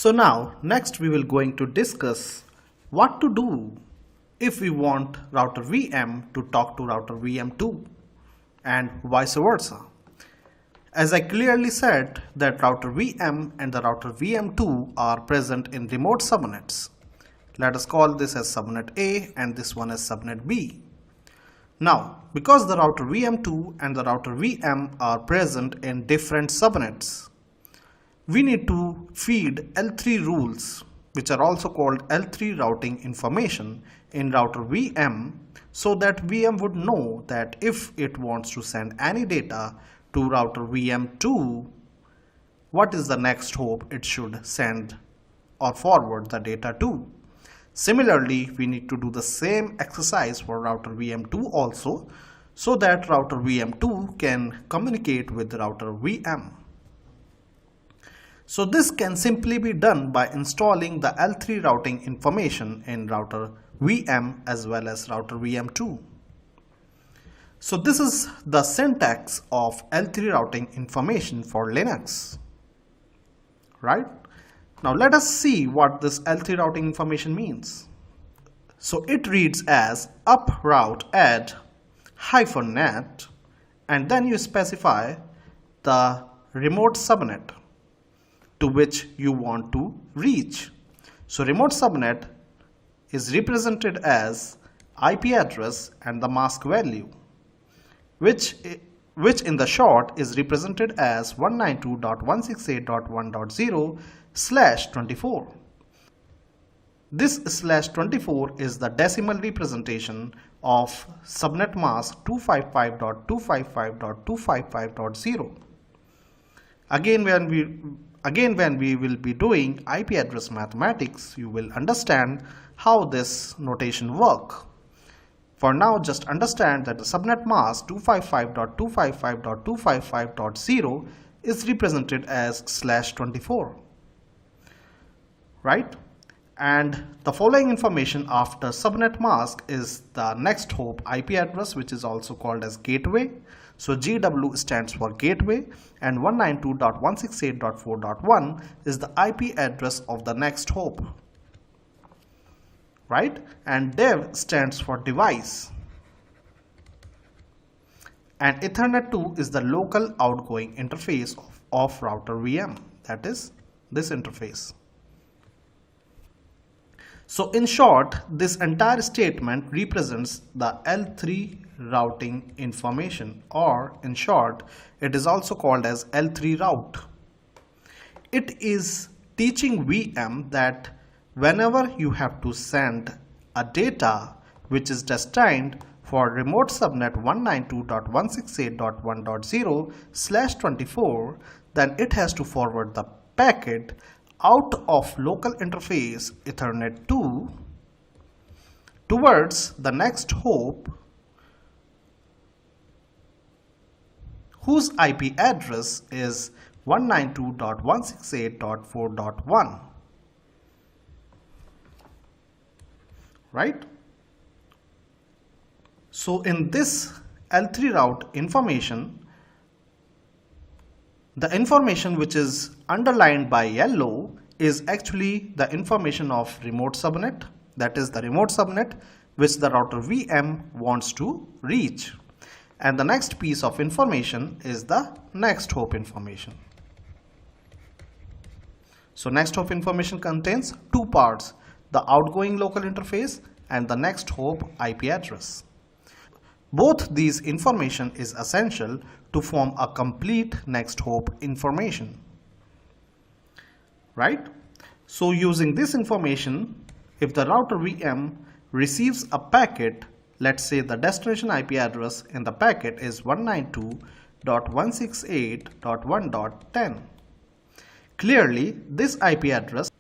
So now next we will going to discuss what to do if we want router VM to talk to router VM2 and vice versa. As I clearly said that router VM and the router VM2 are present in remote subnets. Let us call this as subnet A and this one as subnet B. Now, because the router VM2 and the router VM are present in different subnets, we need to feed L3 rules, which are also called L3 routing information in router VM, so that VM would know that if it wants to send any data to router VM2, what is the next hop it should send or forward the data to. Similarly, we need to do the same exercise for router VM2 also, so that router VM2 can communicate with router VM. So this can simply be done by installing the L3 routing information in router VM as well as router VM2. So this is the syntax of L3 routing information for Linux, right? Now let us see what this L3 routing information means. So it reads as up route add -net, and then you specify the remote subnet to which you want to reach. So remote subnet is represented as IP address and the mask value, which in the short is represented as 192.168.1.0/24. This /24 is the decimal representation of subnet mask 255.255.255.0. Again, when we will be doing IP address mathematics, you will understand how this notation works. For now, just understand that the subnet mask 255.255.255.0 is represented as /24, right? And the following information after subnet mask is the next hop IP address, which is also called as gateway. So GW stands for gateway, and 192.168.4.1 is the IP address of the next hop, right? And dev stands for device, and Ethernet 2 is the local outgoing interface of router VM, that is this interface. So in short, this entire statement represents the L3 routing information, or in short, it is also called as L3 route. It is teaching VM that whenever you have to send a data which is destined for remote subnet 192.168.1.0/24, then it has to forward the packet out of local interface Ethernet 2 towards the next hop whose IP address is 192.168.4.1, right? So in this L3 route information, the information which is underlined by yellow is actually the information of remote subnet, that is the remote subnet which the router VM wants to reach. And the next piece of information is the next hop information. So next hop information contains two parts, the outgoing local interface and the next hop IP address. Both these information is essential to form a complete next hop information, right? So using this information, if the router VM receives a packet, let's say the destination IP address in the packet is 192.168.1.10. Clearly, this IP address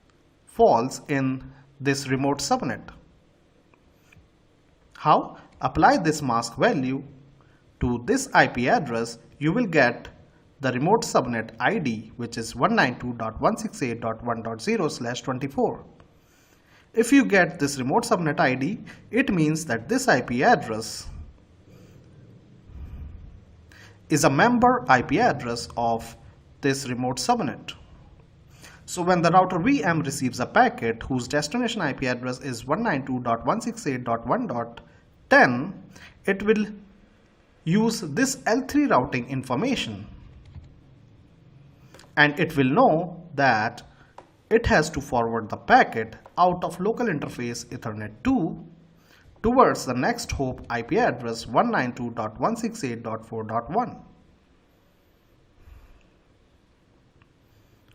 falls in this remote subnet. How? Apply this mask value to this IP address, you will get the remote subnet ID, which is 192.168.1.0/24. If you get this remote subnet ID, it means that this IP address is a member IP address of this remote subnet. So when the router VM receives a packet whose destination IP address is 192.168.1.10, it will use this L3 routing information, and it will know that it has to forward the packet out of local interface Ethernet 2 towards the next hop IP address 192.168.4.1.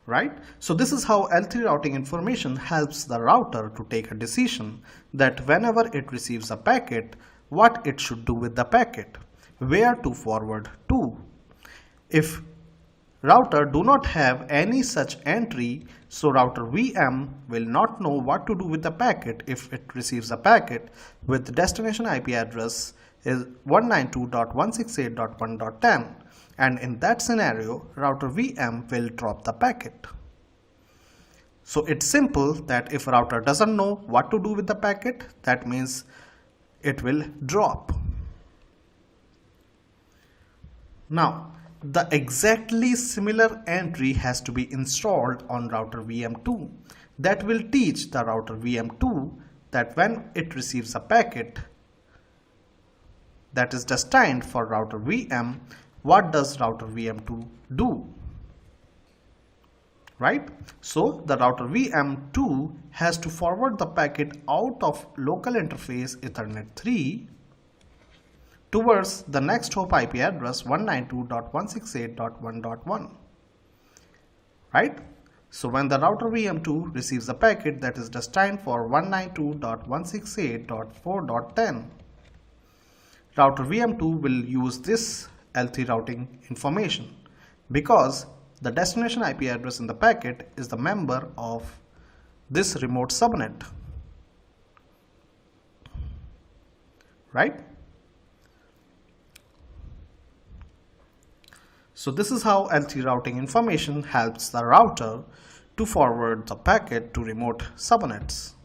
Right? So this is how L3 routing information helps the router to take a decision that whenever it receives a packet, what it should do with the packet, where to forward to. If router do not have any such entry, so router VM will not know what to do with the packet if it receives a packet with destination IP address is 192.168.1.10, and in that scenario router VM will drop the packet. So it's simple that if router doesn't know what to do with the packet, that means it will drop. Now the exactly similar entry has to be installed on router VM2 that will teach the router VM2 that when it receives a packet that is destined for router VM, what does router VM2 do? Right? So the router VM2 has to forward the packet out of local interface Ethernet 3 towards the next hop IP address 192.168.1.1. Right? So when the router VM2 receives a packet that is destined for 192.168.4.10, router VM2 will use this L3 routing information because the destination IP address in the packet is the member of this remote subnet. Right? So this is how L3 routing information helps the router to forward the packet to remote subnets.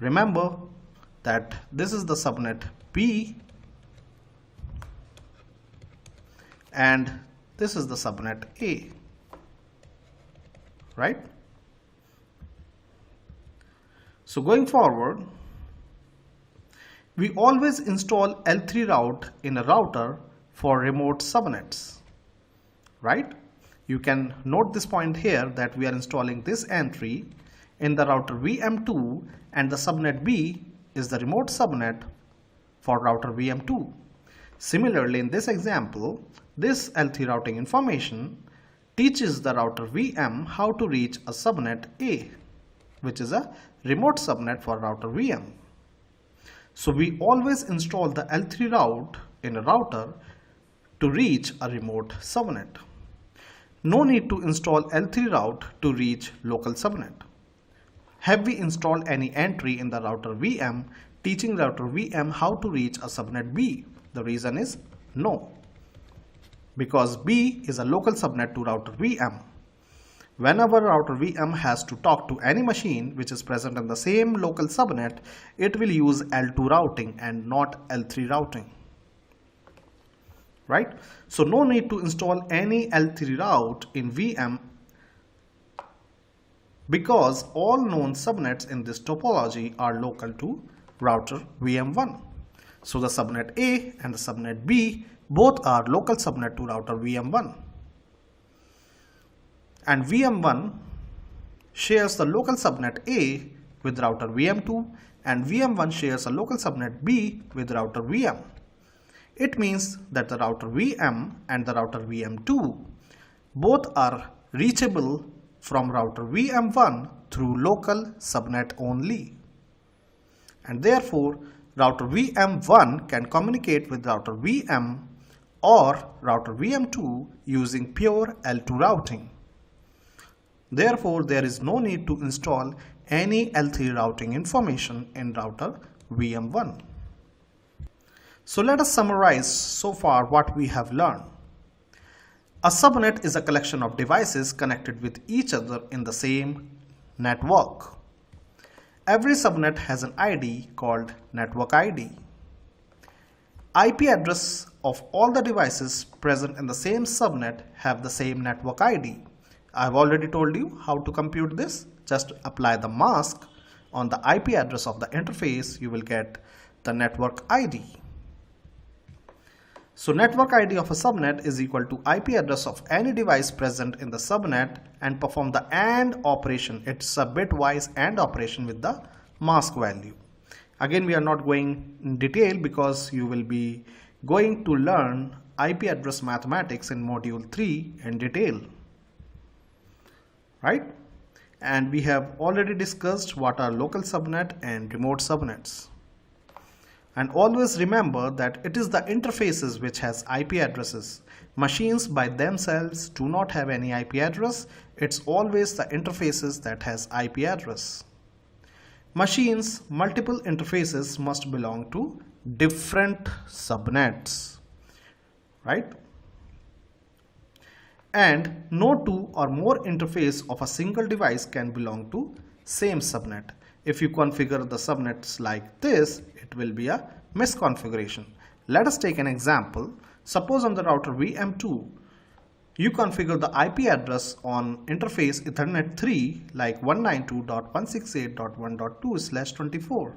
Remember that this is the subnet B and this is the subnet A, right? So going forward, we always install L3 route in a router for remote subnets, right? You can note this point here that we are installing this entry in the router VM2 and the subnet B is the remote subnet for router VM2. Similarly, in this example, this L3 routing information teaches the router VM how to reach a subnet A, which is a remote subnet for router VM. So we always install the L3 route in a router to reach a remote subnet. No need to install L3 route to reach local subnet. Have we installed any entry in the router VM teaching router VM how to reach a subnet B? The reason is no, because B is a local subnet to router VM. Whenever router VM has to talk to any machine which is present in the same local subnet, it will use L2 routing and not L3 routing. Right? So no need to install any L3 route in VM because all known subnets in this topology are local to router VM1. So the subnet A and the subnet B both are local subnet to router VM1. And VM1 shares the local subnet A with router VM2 and VM1 shares a local subnet B with router VM. It means that the router VM and the router VM2 both are reachable from router VM1 through local subnet only. And therefore, router VM1 can communicate with router VM or router VM2 using pure L2 routing. Therefore, there is no need to install any L3 routing information in router VM1. So let us summarize so far what we have learned. A subnet is a collection of devices connected with each other in the same network. Every subnet has an ID called network ID. IP address of all the devices present in the same subnet have the same network ID, I've already told you how to compute this. Just apply the mask on the IP address of the interface, you will get the network ID. So network ID of a subnet is equal to IP address of any device present in the subnet and perform the AND operation. It's a bitwise AND operation with the mask value. Again, we are not going in detail because you will be going to learn IP address mathematics in module 3 in detail. Right? And we have already discussed what are local subnet and remote subnets. And always remember that it is the interfaces which has IP addresses. Machines by themselves do not have any IP address. It's always the interfaces that has IP address. Machines, multiple interfaces must belong to different subnets, right? And no two or more interface of a single device can belong to same subnet. If you configure the subnets like this, it will be a misconfiguration. Let us take an example. Suppose on the router VM2, you configure the IP address on interface Ethernet 3 like 192.168.1.2/24.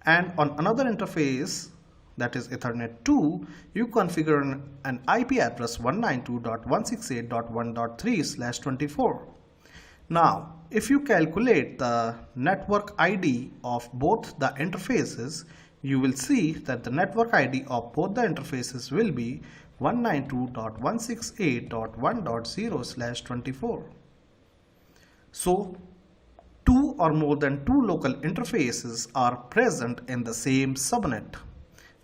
And on another interface, that is Ethernet 2, you configure an IP address 192.168.1.3/24. Now, if you calculate the network ID of both the interfaces, you will see that the network ID of both the interfaces will be 192.168.1.0/24. So, two or more than two local interfaces are present in the same subnet,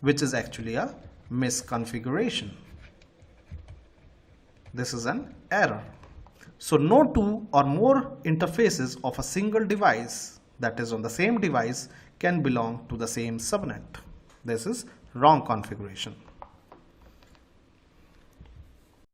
which is actually a misconfiguration. This is an error. So no two or more interfaces of a single device, that is on the same device, can belong to the same subnet. This is wrong configuration.